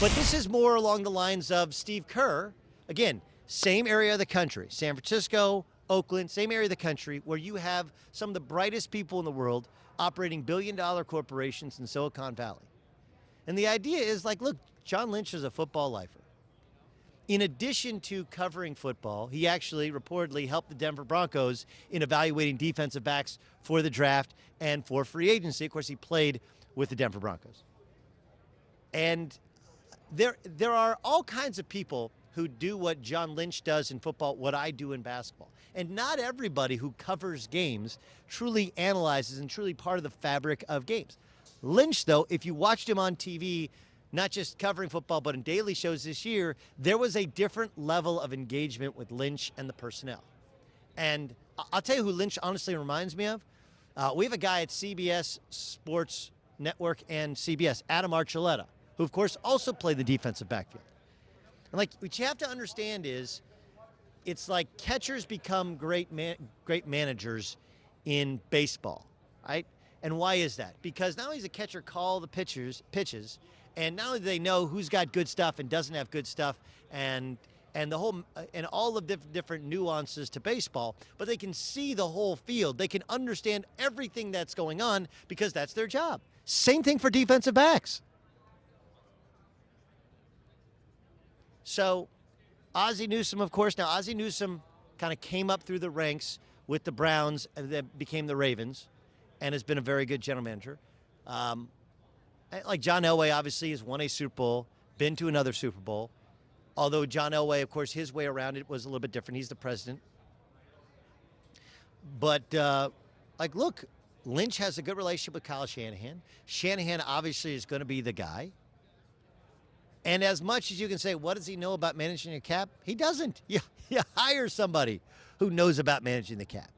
But this is more along the lines of Steve Kerr. Again, same area of the country, San Francisco, Oakland, same area of the country, where you have some of the brightest people in the world operating billion-dollar corporations in Silicon Valley. And the idea is like, look, John Lynch is a football lifer. In addition to covering football, he actually reportedly helped the Denver Broncos in evaluating defensive backs for the draft and for free agency. Of course, he played with the Denver Broncos. And there are all kinds of people who do what John Lynch does in football, what I do in basketball. And not everybody who covers games truly analyzes and truly part of the fabric of games. Lynch, though, if you watched him on TV, not just covering football, but in daily shows this year, there was a different level of engagement with Lynch and the personnel. And I'll tell you who Lynch honestly reminds me of. We have a guy at CBS Sports Network and CBS, Adam Archuleta, who, of course, also played the defensive backfield. And, like, what you have to understand is it's like catchers become great managers in baseball, right? And why is that? Because not only does a catcher call the pitches, and not only do they know who's got good stuff and doesn't have good stuff, and the whole and all of the different nuances to baseball, but they can see the whole field. They can understand everything that's going on because that's their job. Same thing for defensive backs. So Ozzie Newsome, of course. Now, Ozzie Newsome kind of came up through the ranks with the Browns and then became the Ravens and has been a very good general manager. Like John Elway, obviously, has won a Super Bowl, been to another Super Bowl. Although John Elway, of course, his way around it was a little bit different. He's the president. But, like, look, Lynch has a good relationship with Kyle Shanahan. Shanahan obviously is going to be the guy. And as much as you can say, what does he know about managing a cap? He doesn't. You hire somebody who knows about managing the cap.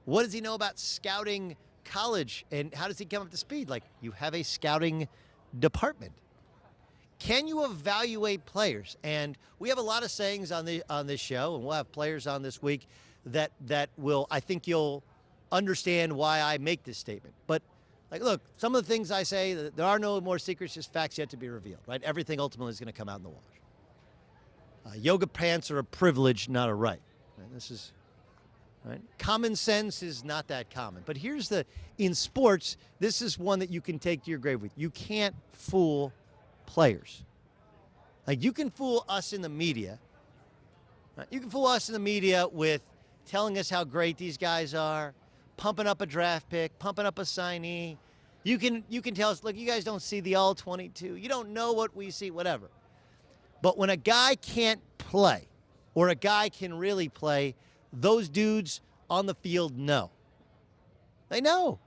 What does he know about scouting college, and how does he come up to speed? Like, you have a scouting department. Can you evaluate players? And we have a lot of sayings on this show, and we'll have players on this week that will, I think you'll understand why I make this statement. But, like, look, some of the things I say, there are no more secrets, just facts yet to be revealed, right? Everything ultimately is going to come out in the wash. Yoga pants are a privilege, not a right. This is... right? Common sense is not that common. But here's in sports, this is one that you can take to your grave with. You can't fool players. Like, you can fool us in the media. Right? You can fool us in the media with telling us how great these guys are, pumping up a draft pick, pumping up a signee. You can tell us, look, you guys don't see the all 22. You don't know what we see, whatever. But when a guy can't play, or a guy can really play, those dudes on the field know. They know.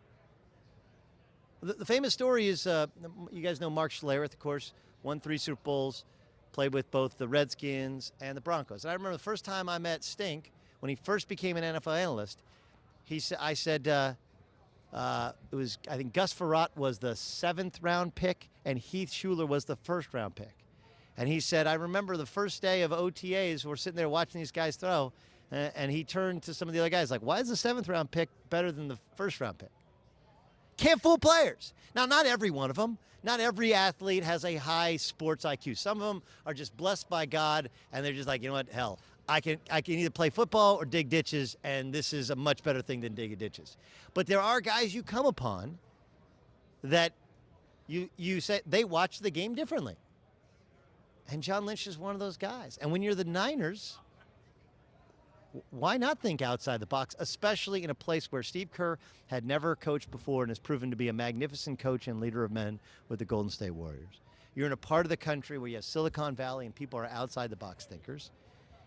The famous story is, you guys know Mark Schlereth, of course, won 3 Super Bowls, played with both the Redskins and the Broncos. And I remember the first time I met Stink, when he first became an NFL analyst, I said, it was, I think Gus Frerotte was the 7th round pick and Heath Shuler was the 1st round pick. And he said, I remember the first day of OTAs, we're sitting there watching these guys throw, and he turned to some of the other guys like, why is the 7th round pick better than the 1st round pick? Can't fool players. Now, not every one of them. Not every athlete has a high sports IQ. Some of them are just blessed by God, and they're just like, you know what, hell, I can either play football or dig ditches, and this is a much better thing than digging ditches. But there are guys you come upon that you say they watch the game differently. And John Lynch is one of those guys. And when you're the Niners, why not think outside the box, especially in a place where Steve Kerr had never coached before and has proven to be a magnificent coach and leader of men with the Golden State Warriors? You're in a part of the country where you have Silicon Valley and people are outside the box thinkers.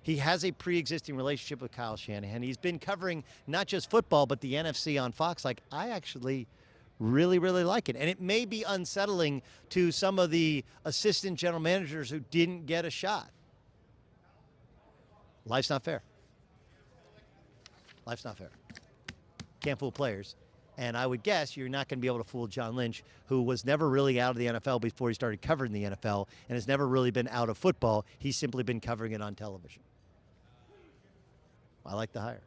He has a pre-existing relationship with Kyle Shanahan. He's been covering not just football, but the NFC on Fox. Like, I actually really, really like it. And it may be unsettling to some of the assistant general managers who didn't get a shot. Life's not fair. Life's not fair. Can't fool players. And I would guess you're not going to be able to fool John Lynch, who was never really out of the NFL before he started covering the NFL and has never really been out of football. He's simply been covering it on television. I like the hire.